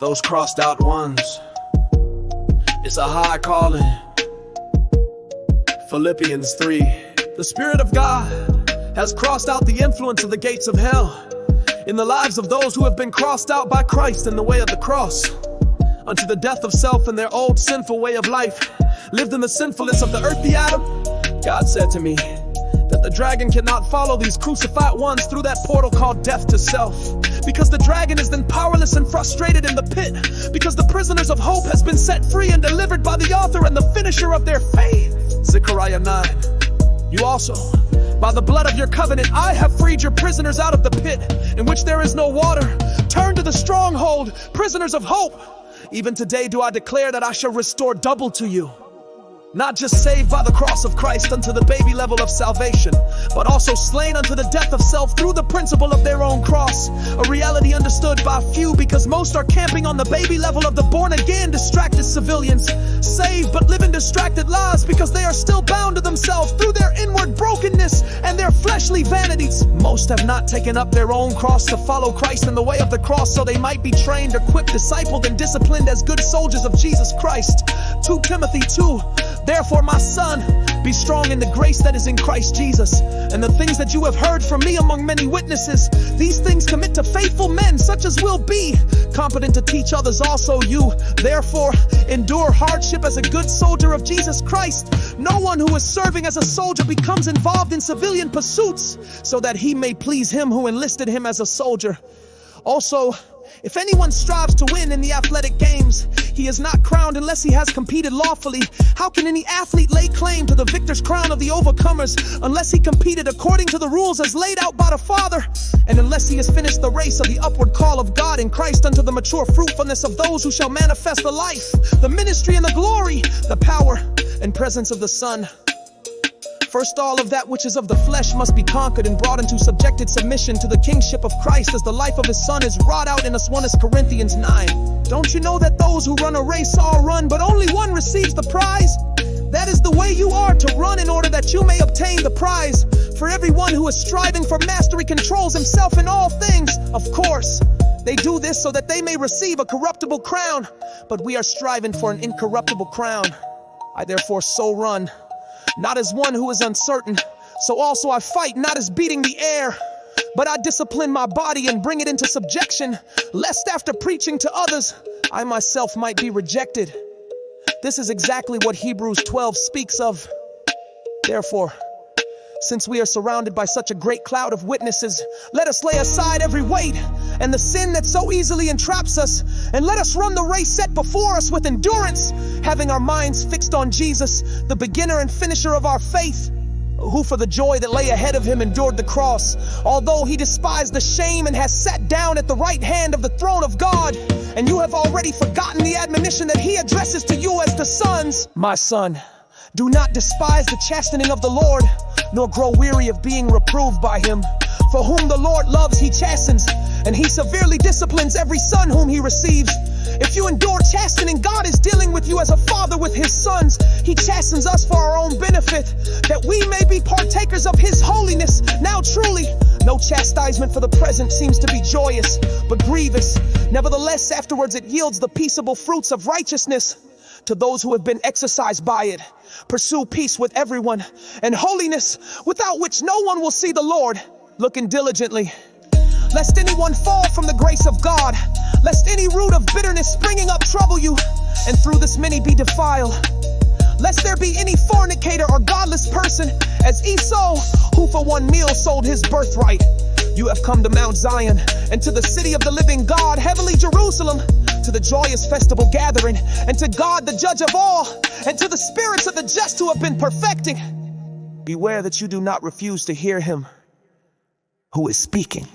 those crossed out ones. It's a high calling. Philippians 3. The Spirit of God has crossed out the influence of the gates of hell in the lives of those who have been crossed out by Christ in the way of the cross, unto the death of self and their old sinful way of life, lived in the sinfulness of the earthly Adam. God said to me that the dragon cannot follow these crucified ones through that portal called death to self, because the dragon is then powerless and frustrated in the pit, because the prisoners of hope has been set free and delivered by the author and the finisher of their faith. Zechariah 9. You also, by the blood of your covenant, I have freed your prisoners out of the pit, in which there is no water. Turn to the stronghold, prisoners of hope. Even today do I declare that I shall restore double to you. Not just saved by the cross of Christ unto the baby level of salvation, but also slain unto the death of self through the principle of their own cross, a reality understood by few because most are camping on the baby level of the born-again distracted civilians, saved but living distracted lives because they are still bound to themselves through their inward brokenness and their fleshly vanities. Most have not taken up their own cross to follow Christ in the way of the cross, so they might be trained, equipped, discipled, and disciplined as good soldiers of Jesus Christ. 2 Timothy 2. Therefore, my son, be strong in the grace that is in Christ Jesus. And the things that you have heard from me among many witnesses, these things commit to faithful men, such as will be competent to teach others also. You, therefore, endure hardship as a good soldier of Jesus Christ. No one who is serving as a soldier becomes involved in civilian pursuits, so that he may please him who enlisted him as a soldier. Also, if anyone strives to win in the athletic games, he is not crowned unless he has competed lawfully. How can any athlete lay claim to the victor's crown of the overcomers unless he competed according to the rules as laid out by the Father, and unless he has finished the race of the upward call of God in Christ unto the mature fruitfulness of those who shall manifest the life, the ministry, and the glory, the power and presence of the Son? First, all of that which is of the flesh must be conquered and brought into subjected submission to the kingship of Christ, as the life of his Son is wrought out in us. 1 Corinthians 9. Don't you know that those who run a race all run, but only one receives the prize? That is the way you are to run, in order that you may obtain the prize. For everyone who is striving for mastery controls himself in all things. Of course, they do this so that they may receive a corruptible crown, but we are striving for an incorruptible crown. I therefore so run, not as one who is uncertain. So also I fight, not as beating the air, but I discipline my body and bring it into subjection, lest after preaching to others, I myself might be rejected. This is exactly what Hebrews 12 speaks of. Therefore, since we are surrounded by such a great cloud of witnesses, let us lay aside every weight and the sin that so easily entraps us, and let us run the race set before us with endurance, having our minds fixed on Jesus, the beginner and finisher of our faith, who for the joy that lay ahead of him endured the cross, although he despised the shame, and has sat down at the right hand of the throne of God. And you have already forgotten the admonition that he addresses to you as the sons. My son, do not despise the chastening of the Lord, nor grow weary of being reproved by him. For whom the Lord loves, he chastens, and he severely disciplines every son whom he receives. If you endure chastening, God is dealing with you as a father with his sons. He chastens us for our own benefit, that we may be partakers of his holiness. Now truly, no chastisement for the present seems to be joyous, but grievous. Nevertheless, afterwards it yields the peaceable fruits of righteousness to those who have been exercised by it. Pursue peace with everyone, and holiness, without which no one will see the Lord. Looking diligently, lest anyone fall from the grace of God, lest any root of bitterness springing up trouble you, and through this many be defiled. Lest there be any fornicator or godless person, as Esau, who for one meal sold his birthright. You have come to Mount Zion, and to the city of the living God, heavenly Jerusalem, to the joyous festival gathering, and to God the judge of all, and to the spirits of the just who have been perfecting. Beware that you do not refuse to hear him who is speaking.